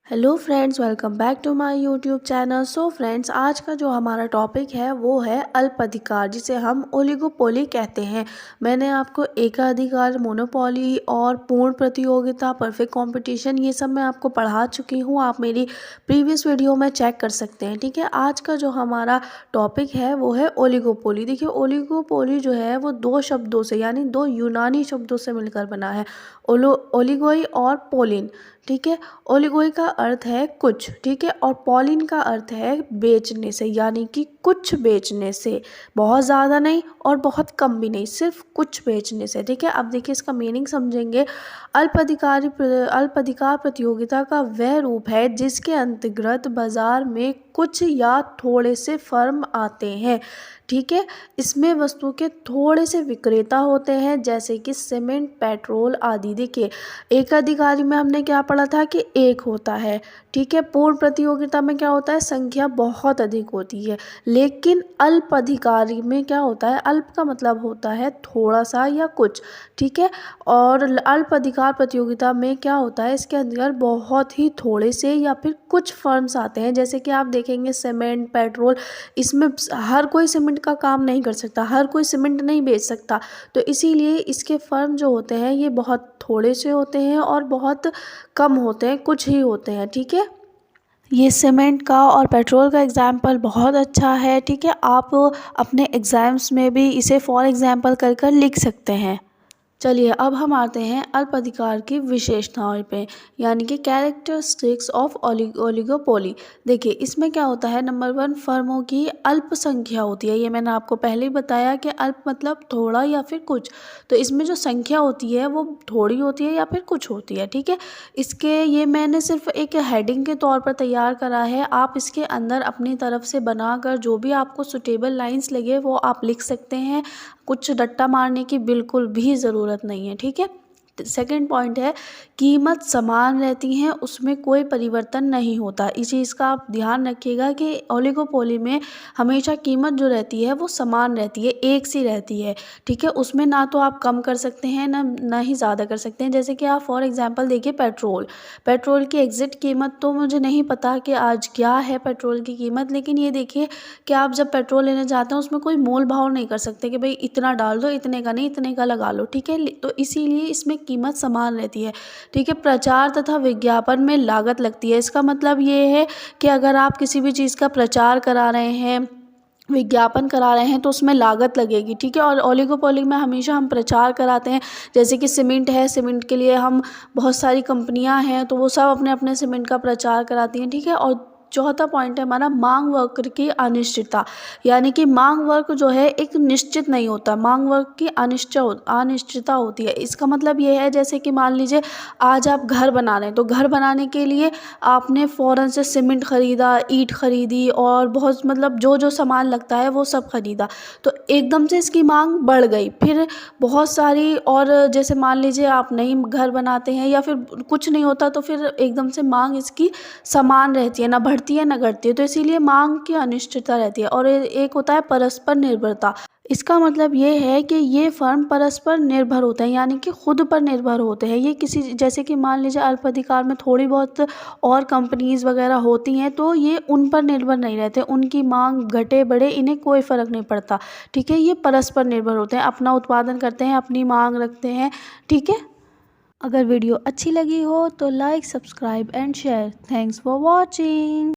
Hello friends, welcome back to my YouTube channel. So friends, आज का जो हमारा टॉपिक है वो है अल्प अधिकार, जिसे हम ओलिगोपोली कहते हैं। मैंने आपको एकाधिकार, मोनोपोली और पूर्ण प्रतियोगिता, परफेक्ट कंपटीशन, ये सब मैं आपको पढ़ा चुकी हूँ। आप मेरी प्रीवियस वीडियो में चेक कर सकते हैं। ठीक है, आज का जो हमारा टॉपिक है वो है ओलिगोपोली। देखिए, ओलिगोपोली जो है वो दो शब्दों से, यानी दो यूनानी शब्दों से मिलकर बना है, ओलिगोई और पोलिन। ठीक है, ओलिगोई का अर्थ है कुछ, ठीक है, और पॉलिन का अर्थ है बेचने से, यानी कि कुछ बेचने से, बहुत ज़्यादा नहीं और बहुत कम भी नहीं, सिर्फ कुछ बेचने से। ठीक है, अब देखिए इसका मीनिंग समझेंगे। अल्प अधिकार प्रतियोगिता का वह रूप है जिसके अंतर्गत बाजार में कुछ या थोड़े से फर्म आते हैं। ठीक है, इसमें वस्तु के थोड़े से विक्रेता होते हैं, जैसे कि सीमेंट, पेट्रोल आदि। देखिए, एकाधिकारी में हमने क्या पढ़ा था कि एक होता है। ठीक है, पूर्ण प्रतियोगिता में क्या होता है, संख्या बहुत अधिक होती है। लेकिन अल्प अधिकारी में क्या होता है, अल्प का मतलब होता है थोड़ा सा या कुछ। ठीक है, और अल्प अधिकार प्रतियोगिता में क्या होता है, इसके अंदर बहुत ही थोड़े से या फिर कुछ फर्म्स आते हैं। जैसे कि आप देखेंगे सीमेंट, पेट्रोल, इसमें हर कोई सीमेंट का काम नहीं कर सकता, हर कोई सीमेंट नहीं बेच सकता। तो इसीलिए इसके फर्म जो होते हैं ये बहुत थोड़े से होते हैं और बहुत कम होते हैं, कुछ ही होते हैं। ठीक है, ये सीमेंट का और पेट्रोल का एग्जाम्पल बहुत अच्छा है। ठीक है, आप अपने एग्ज़ाम्स में भी इसे फॉर एग्जाम्पल कर कर लिख सकते हैं। चलिए, अब हम आते हैं अल्प अधिकार की विशेषताओं पे, यानी कि कैरेक्टरिस्टिक्स ऑफ ओलिगोपोली। देखिए, इसमें क्या होता है, नंबर 1, फर्मों की अल्प संख्या होती है। ये मैंने आपको पहले ही बताया कि अल्प मतलब थोड़ा या फिर कुछ। तो इसमें जो संख्या होती है वो थोड़ी होती है या फिर कुछ होती है। ठीक है, इसके ये मैंने सिर्फ एक हेडिंग के तौर पर तैयार करा है। आप इसके अंदर अपनी तरफ से बनाकर जो भी आपको सुटेबल लाइंस लगे वो आप लिख सकते हैं। कुछ रट्टा मारने की बिल्कुल भी ज़रूरत नहीं है। ठीक है, सेकंड पॉइंट है, कीमत समान रहती है, उसमें कोई परिवर्तन नहीं होता। इस चीज़ का आप ध्यान रखिएगा कि ओलिगोपोली में हमेशा कीमत जो रहती है वो समान रहती है, एक सी रहती है। ठीक है, उसमें ना तो आप कम कर सकते हैं ना ही ज़्यादा कर सकते हैं। जैसे कि आप फॉर एग्जांपल देखिए, पेट्रोल की एग्जिट कीमत तो मुझे नहीं पता कि आज क्या है पेट्रोल की कीमत, लेकिन ये देखिए कि आप जब पेट्रोल लेने जाते हैं उसमें कोई मोल भाव नहीं कर सकते कि भाई इतना डाल दो, इतने का नहीं, इतने का लगा लो। ठीक है, तो इसीलिए इसमें कीमत समान रहती है। ठीक है, प्रचार तथा विज्ञापन में लागत लगती है। इसका मतलब ये है कि अगर आप किसी भी चीज़ का प्रचार करा रहे हैं, विज्ञापन करा रहे हैं, तो उसमें लागत लगेगी। ठीक है, और ओलिगोपोली में हमेशा हम प्रचार कराते हैं। जैसे कि सीमेंट है, सीमेंट के लिए हम बहुत सारी कंपनियां हैं, तो वो सब अपने अपने सीमेंट का प्रचार कराती हैं। ठीक है, और चौथा पॉइंट है हमारा मांग वक्र की अनिश्चितता, यानी कि मांग वक्र जो है एक निश्चित नहीं होता, मांग वक्र की अनिश्चितता होती है। इसका मतलब ये है, जैसे कि मान लीजिए आज आप घर बना रहे हैं, तो घर बनाने के लिए आपने फ़ौरन से सीमेंट ख़रीदा, ईंट ख़रीदी और बहुत मतलब जो जो सामान लगता है वो सब ख़रीदा, तो एकदम से इसकी मांग बढ़ गई। फिर बहुत सारी, और जैसे मान लीजिए आप नई घर बनाते हैं या फिर कुछ नहीं होता, तो फिर एकदम से मांग इसकी समान रहती है, ना बढ़ती है ना घटती है। तो इसीलिए मांग की अनिश्चितता रहती है। और एक होता है परस्पर निर्भरता। इसका मतलब ये है कि ये फर्म परस्पर निर्भर होते हैं, यानी कि खुद पर निर्भर होते हैं। ये किसी, जैसे कि मान लीजिए अल्प अधिकार में थोड़ी बहुत और कंपनीज वगैरह होती हैं, तो ये उन पर निर्भर नहीं रहते, उनकी मांग घटे बढ़े इन्हें कोई फ़र्क नहीं पड़ता। ठीक है, ये परस्पर निर्भर होते हैं, अपना उत्पादन करते हैं, अपनी मांग रखते हैं। ठीक है, अगर वीडियो अच्छी लगी हो तो like, subscribe and share. Thanks for watching.